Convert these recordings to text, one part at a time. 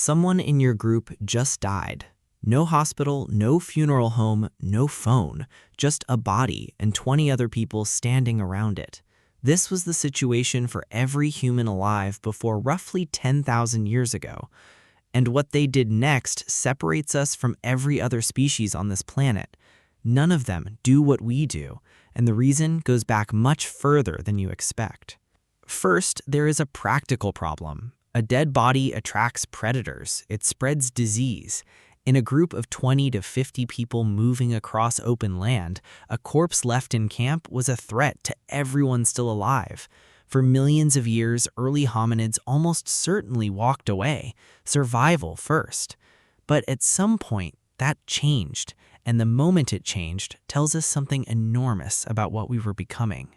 Someone in your group just died. No hospital, no funeral home, no phone, just a body and 20 other people standing around it. This was the situation for every human alive before roughly 10,000 years ago. And what they did next separates us from every other species on this planet. None of them do what we do, and the reason goes back much further than you expect. First, there is a practical problem. A dead body attracts predators. It spreads disease. In a group of 20 to 50 people moving across open land, a corpse left in camp was a threat to everyone still alive. For millions of years, early hominids almost certainly walked away, survival first. But at some point, that changed, and the moment it changed tells us something enormous about what we were becoming.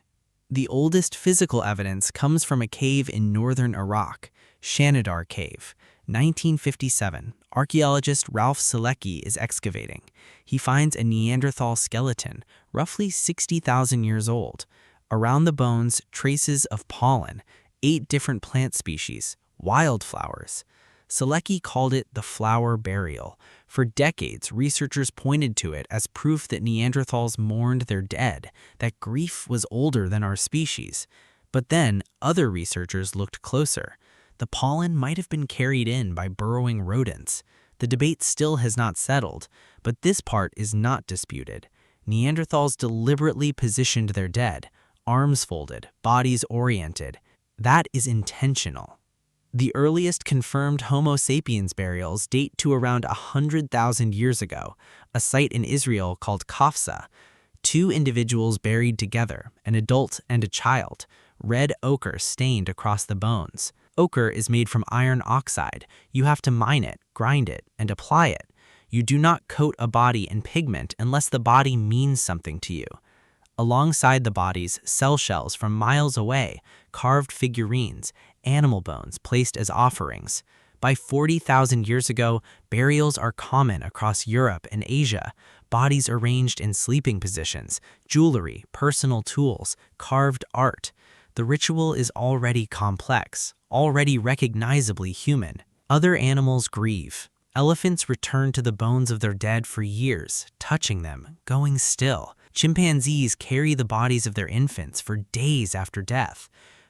The oldest physical evidence comes from a cave in northern Iraq, Shanidar Cave. 1957, archaeologist Ralph Solecki is excavating. He finds a Neanderthal skeleton, roughly 60,000 years old. Around the bones, traces of pollen, 8 different plant species, wildflowers. Solecki called it the flower burial. For decades, researchers pointed to it as proof that Neanderthals mourned their dead, that grief was older than our species. But then, other researchers looked closer. The pollen might have been carried in by burrowing rodents. The debate still has not settled, but this part is not disputed. Neanderthals deliberately positioned their dead, arms folded, bodies oriented. That is intentional. The earliest confirmed Homo sapiens burials date to around 100,000 years ago, a site in Israel called Qafzeh. 2 individuals buried together, an adult and a child, red ochre stained across the bones. Ochre is made from iron oxide. You have to mine it, grind it, and apply it. You do not coat a body in pigment unless the body means something to you. Alongside the bodies, cell shells from miles away, carved figurines, animal bones placed as offerings. By 40,000 years ago, burials are common across Europe and Asia. Bodies arranged in sleeping positions, jewelry, personal tools, carved art. The ritual is already complex, already recognizably human. Other animals grieve. Elephants return to the bones of their dead for years, touching them, going still. Chimpanzees carry the bodies of their infants for days after death.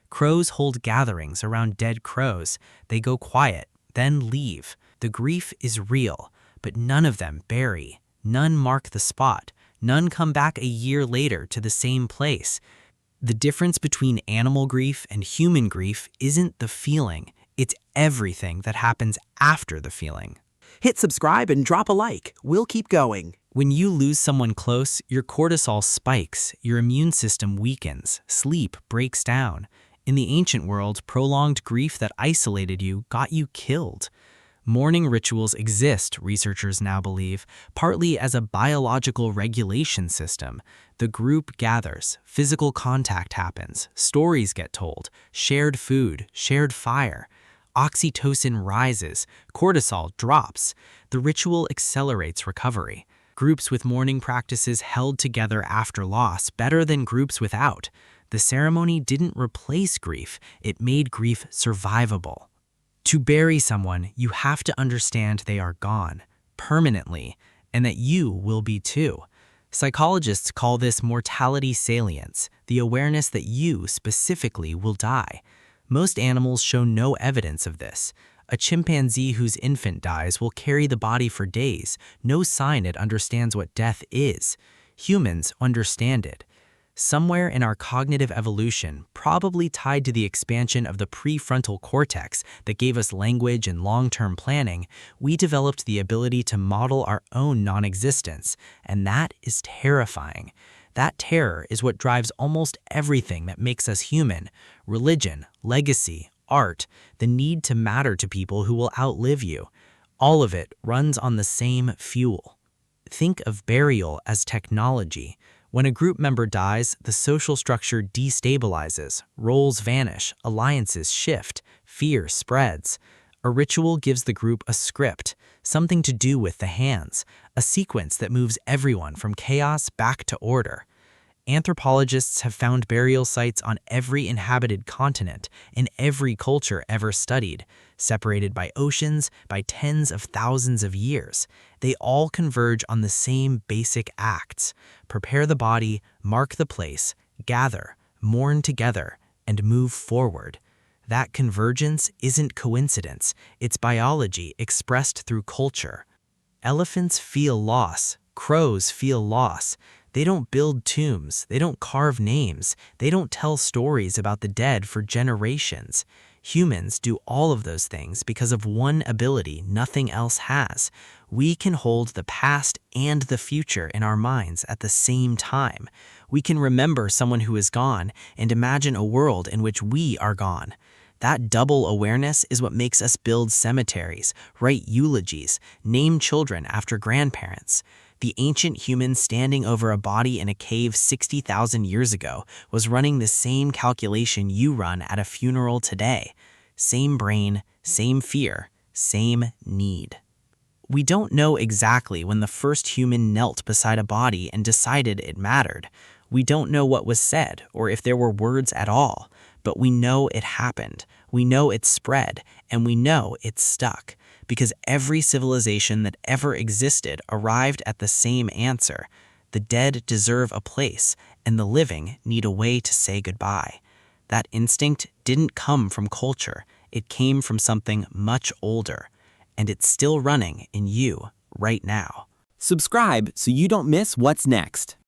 Crows hold gatherings around dead crows. They go quiet, then leave. The grief is real, but none of them bury. None mark the spot. None come back a year later to the same place. The difference between animal grief and human grief isn't the feeling, it's everything that happens after the feeling. Hit subscribe and drop a like. We'll keep going. When you lose someone close, your cortisol spikes, your immune system weakens, sleep breaks down. In the ancient world, prolonged grief that isolated you got you killed. Mourning rituals exist, researchers now believe, partly as a biological regulation system. The group gathers, physical contact happens, stories get told, shared food, shared fire. Oxytocin rises, cortisol drops. The ritual accelerates recovery. Groups with mourning practices held together after loss better than groups without. The ceremony didn't replace grief, it made grief survivable. To bury someone, you have to understand they are gone, permanently, and that you will be too. Psychologists call this mortality salience, the awareness that you specifically will die. Most animals show no evidence of this. A chimpanzee whose infant dies will carry the body for days, no sign it understands what death is. Humans understand it. Somewhere in our cognitive evolution, probably tied to the expansion of the prefrontal cortex that gave us language and long-term planning, we developed the ability to model our own non-existence, and that is terrifying. That terror is what drives almost everything that makes us human: religion, legacy, art, the need to matter to people who will outlive you. All of it runs on the same fuel. Think of burial as technology. When a group member dies, the social structure destabilizes, roles vanish, alliances shift, fear spreads. A ritual gives the group a script, something to do with the hands, a sequence that moves everyone from chaos back to order. Anthropologists have found burial sites on every inhabited continent, in every culture ever studied. separated by oceans, by tens of thousands of years. They all converge on the same basic acts: prepare the body, mark the place, gather, mourn together, and move forward. That convergence isn't coincidence, it's biology expressed through culture. Elephants feel loss, crows feel loss. They don't build tombs, they don't carve names, they don't tell stories about the dead for generations. Humans do all of those things because of one ability nothing else has. We can hold the past and the future in our minds at the same time. We can remember someone who is gone and imagine a world in which we are gone. That double awareness is what makes us build cemeteries, write eulogies, name children after grandparents. The ancient human standing over a body in a cave 60,000 years ago was running the same calculation you run at a funeral today. Same brain, same fear, same need. We don't know exactly when the first human knelt beside a body and decided it mattered. We don't know what was said or if there were words at all, but we know it happened. We know it spread, and we know it stuck. Because every civilization that ever existed arrived at the same answer. The dead deserve a place, and the living need a way to say goodbye. That instinct didn't come from culture. It came from something much older. And it's still running in you right now. Subscribe so you don't miss what's next.